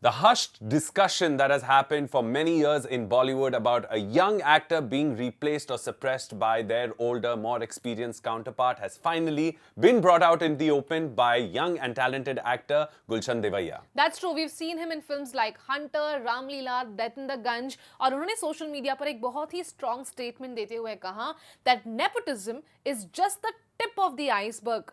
The hushed discussion that has happened for many years in Bollywood about a young actor being replaced or suppressed by their older, more experienced counterpart has finally been brought out in the open by young and talented actor Gulshan Devaiah. That's true. We've seen him in films like Hunter, Ram Leela, Death in the Gunj, और उन्होंने social media पर एक बहुत ही strong statement देते हुए कहा that nepotism is just the tip of the iceberg.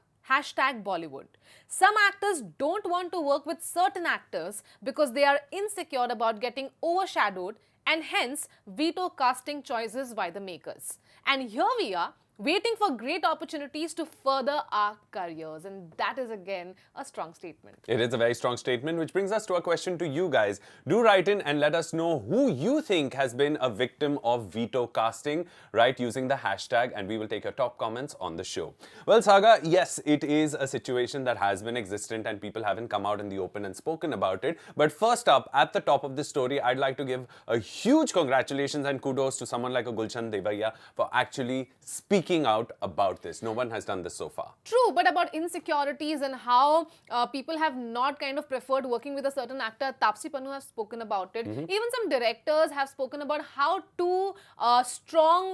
#Bollywood. Some actors don't want to work with certain actors because they are insecure about getting overshadowed and hence veto casting choices by the makers. And here we are, waiting for great opportunities to further our careers. And that is again a strong statement. It is a very strong statement, which brings us to a question to you guys. Do write in and let us know who you think has been a victim of veto casting, right, using the hashtag, and we will take your top comments on the show. Well, Saga, yes, it is a situation that has been existent and people haven't come out in the open and spoken about it. But first up, at the top of this story, I'd like to give a huge congratulations and kudos to someone like a Gulshan Devaiah for actually speaking out about this. No one has done this so far. True, but about insecurities and how people have not kind of preferred working with a certain actor, Taapsee Pannu has spoken about it. Even some directors have spoken about how two strong,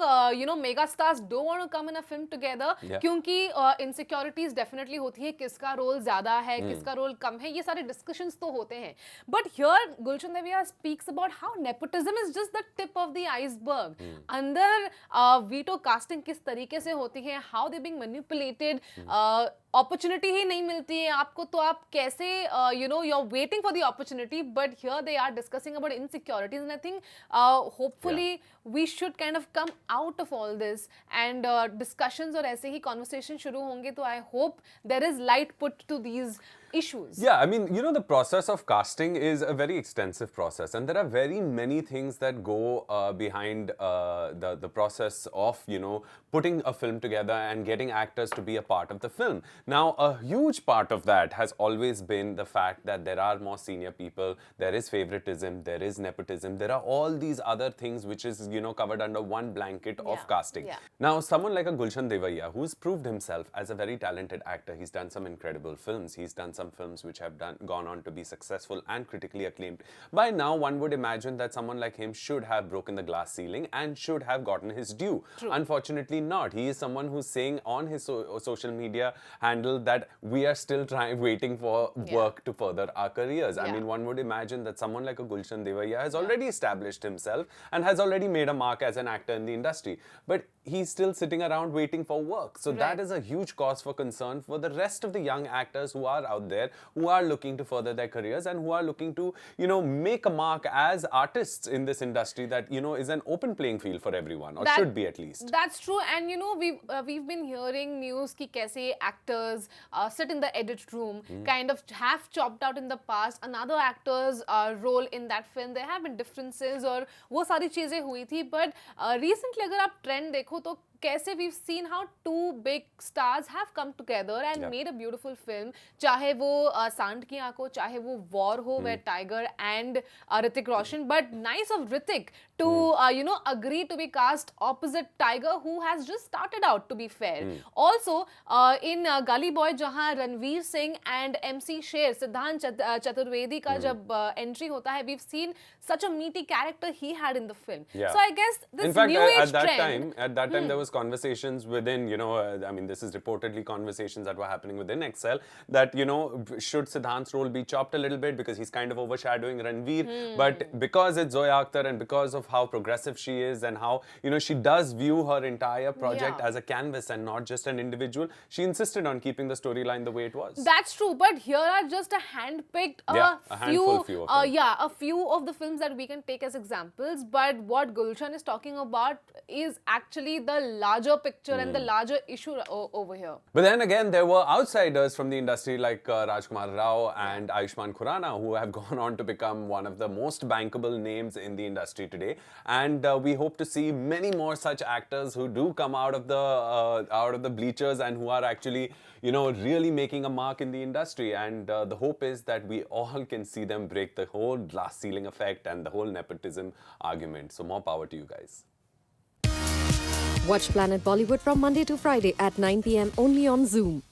mega stars don't want to come in a film together. क्योंकि insecurities definitely होती है, किसका role ज़्यादा है, किसका role कम है, ये सारे discussions तो होते हैं. But here, Gulshan Devaiah speaks about how nepotism is just the tip of the iceberg. अंदर veto casting किस तरीके से होती है, how they being manipulated, opportunity ही नहीं मिलती है आपको, तो आप कैसे you're waiting for the opportunity, but here they are discussing about insecurities, and I think hopefully we should kind of come out of all this and discussions और ऐसे ही conversation शुरू होंगे, तो I hope there is light put to these issues. Yeah, I mean, the process of casting is a very extensive process, and there are very many things that go behind the process of, putting a film together and getting actors to be a part of the film. Now, a huge part of that has always been the fact that there are more senior people, there is favoritism, there is nepotism, there are all these other things which is, covered under one blanket of casting. Now, someone like a Gulshan Devaiah, who's proved himself as a very talented actor, he's done some incredible films, he's done some films which have gone on to be successful and critically acclaimed. By now, one would imagine that someone like him should have broken the glass ceiling and should have gotten his due. True. Unfortunately not. He is someone who's saying on his social media handle that we are still waiting for work to further our careers. I mean, one would imagine that someone like a Gulshan Devaiah has already established himself and has already made a mark as an actor in the industry. But he's still sitting around waiting for work. So that is a huge cause for concern for the rest of the young actors who are out there, who are looking to further their careers and who are looking to, make a mark as artists in this industry that, is an open playing field for everyone, or should be at least. That's true. And, we've been hearing news ki kaise actors sit in the edit room, kind of have chopped out in the past another actor's role in that film. There have been differences और वो सारी चीजें हुई थी. But recently अगर आप trend देखो तो कैसे we've seen how two big stars have come together and made a beautiful film. चाहे वो सांड की आंखों, चाहे वो वॉर हो where Tiger and Hrithik Roshan, but nice of Hrithik to agree to be cast opposite Tiger, who has just started out, to be fair. Also in Gully Boy, जहाँ Ranveer Singh and MC Sher, सिद्धांत चतुर्वेदी का जब entry होता है, we've seen such a meaty character he had in the film. So I guess this in fact, new age at that time there was conversations within, I mean, this is reportedly conversations that were happening within Excel that, should Siddhant's role be chopped a little bit because he's kind of overshadowing Ranveer, but because it's Zoya Akhtar and because of how progressive she is and how, she does view her entire project as a canvas and not just an individual, she insisted on keeping the storyline the way it was. That's true, but here are just a hand-picked a few of the films that we can take as examples, but what Gulshan is talking about is actually the larger picture and the larger issue over here. But then again, there were outsiders from the industry like Rajkumar Rao and Ayushmann Khurrana, who have gone on to become one of the most bankable names in the industry today. And we hope to see many more such actors who do come out of the bleachers and who are actually, really making a mark in the industry. And the hope is that we all can see them break the whole glass ceiling effect and the whole nepotism argument. So more power to you guys. Watch Planet Bollywood from Monday to Friday at 9 p.m. only on Zoom.